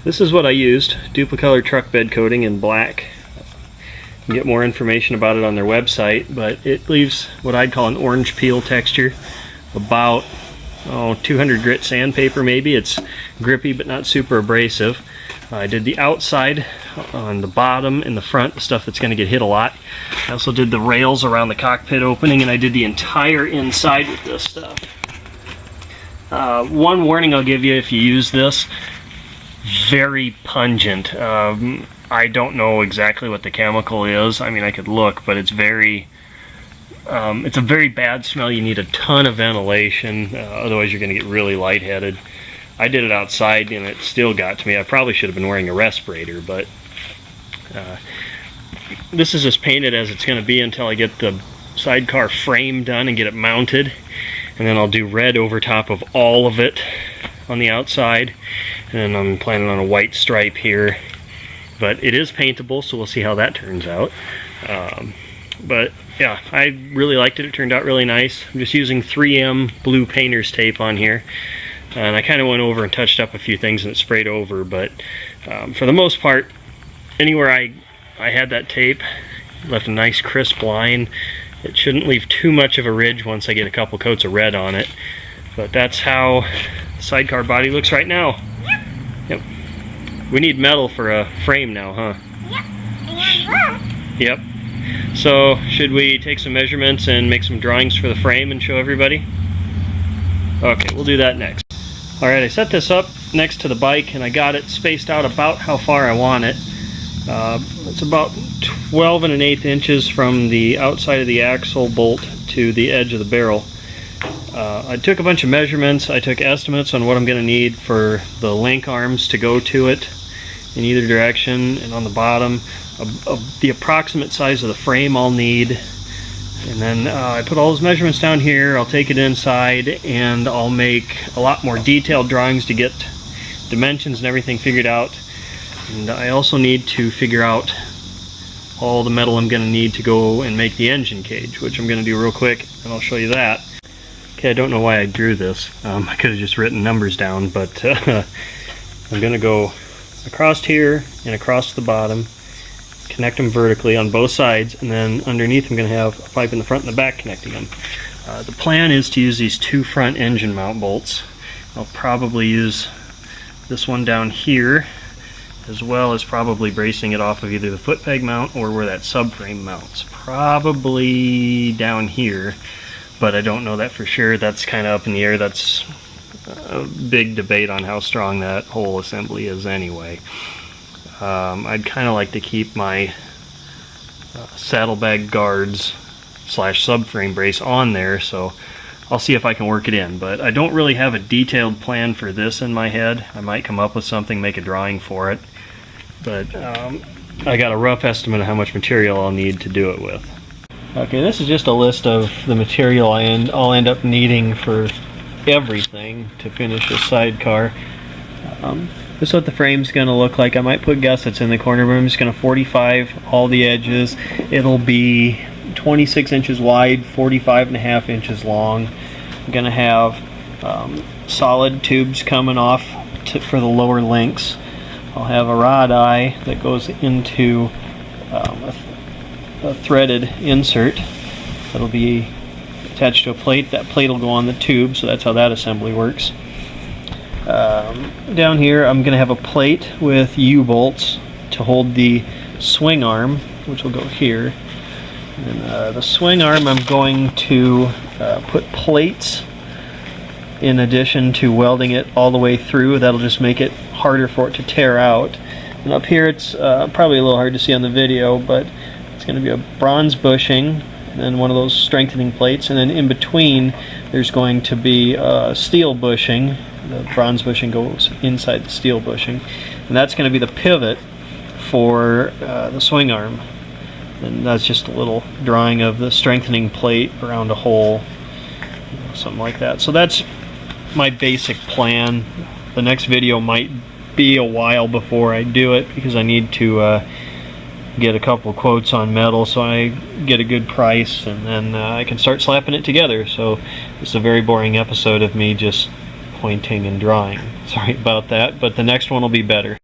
This is what I used, Duplicolor truck bed coating in black. You can get more information about it on their website, but it leaves what I'd call an orange peel texture, about 200 grit sandpaper maybe. It's grippy but not super abrasive. I did the outside on the bottom and the front, the stuff that's going to get hit a lot. I also did the rails around the cockpit opening, and I did the entire inside with this stuff. One warning I'll give you if you use this: very pungent. I don't know exactly what the chemical is. I mean, I could look, but it's very it's a very bad smell. You need a ton of ventilation, otherwise you're going to get really lightheaded. I did it outside and it still got to me. I probably should have been wearing a respirator, but this is as painted as it's going to be until I get the sidecar frame done and get it mounted, and then I'll do red over top of all of it on the outside, and I'm planning on a white stripe here. But it is paintable, so we'll see how that turns out. But yeah, I really liked it. It turned out really nice. I'm just using 3M blue painter's tape on here, and I kind of went over and touched up a few things and it sprayed over, but for the most part, anywhere I had that tape, left a nice crisp line. It shouldn't leave too much of a ridge once I get a couple coats of red on it. But that's how the sidecar body looks right now. Yep. We need metal for a frame now, huh? Yep. So, should we take some measurements and make some drawings for the frame and show everybody? Okay, we'll do that next. Alright, I set this up next to the bike and I got it spaced out about how far I want it. It's about 12 1/8 inches from the outside of the axle bolt to the edge of the barrel. I took a bunch of measurements. I took estimates on what I'm going to need for the link arms to go to it in either direction, and on the bottom the approximate size of the frame I'll need. And then I put all those measurements down here. I'll take it inside and I'll make a lot more detailed drawings to get dimensions and everything figured out. And I also need to figure out all the metal I'm going to need to go and make the engine cage, which I'm going to do real quick, and I'll show you that. Okay, I don't know why I drew this. I could have just written numbers down, but I'm going to go across here and across the bottom, connect them vertically on both sides, and then underneath I'm going to have a pipe in the front and the back connecting them. The plan is to use these two front engine mount bolts. I'll probably use this one down here, as well as probably bracing it off of either the foot peg mount or where that subframe mounts. Probably down here, but I don't know that for sure. That's kind of up in the air. That's a big debate on how strong that whole assembly is anyway. I'd kind of like to keep my saddlebag guards slash subframe brace on there, so I'll see if I can work it in. But I don't really have a detailed plan for this in my head. I might come up with something, make a drawing for it, but I got a rough estimate of how much material I'll need to do it with. Okay, this is just a list of the material I'll end up needing for everything to finish a sidecar. This is what the frame's going to look like. I might put gussets in the corner, but I'm just going to 45 all the edges. It'll be 26 inches wide, 45.5 inches long. I'm going to have solid tubes coming off for the lower links. I'll have a rod eye that goes into a threaded insert that'll be attached to a plate. That plate will go on the tube, so that's how that assembly works. Down here I'm going to have a plate with U-bolts to hold the swing arm, which will go here. And the swing arm I'm going to put plates in addition to welding it all the way through. That'll just make it harder for it to tear out. And up here it's probably a little hard to see on the video, but it's going to be a bronze bushing and then one of those strengthening plates, and then in between there's going to be steel bushing. The bronze bushing goes inside the steel bushing, and that's going to be the pivot for the swing arm. And that's just a little drawing of the strengthening plate around a hole, something like that. So that's my basic plan. The next video might be a while before I do it because I need to get a couple quotes on metal so I get a good price, and then I can start slapping it together. So it's a very boring episode of me just pointing and drawing. Sorry about that, but the next one will be better.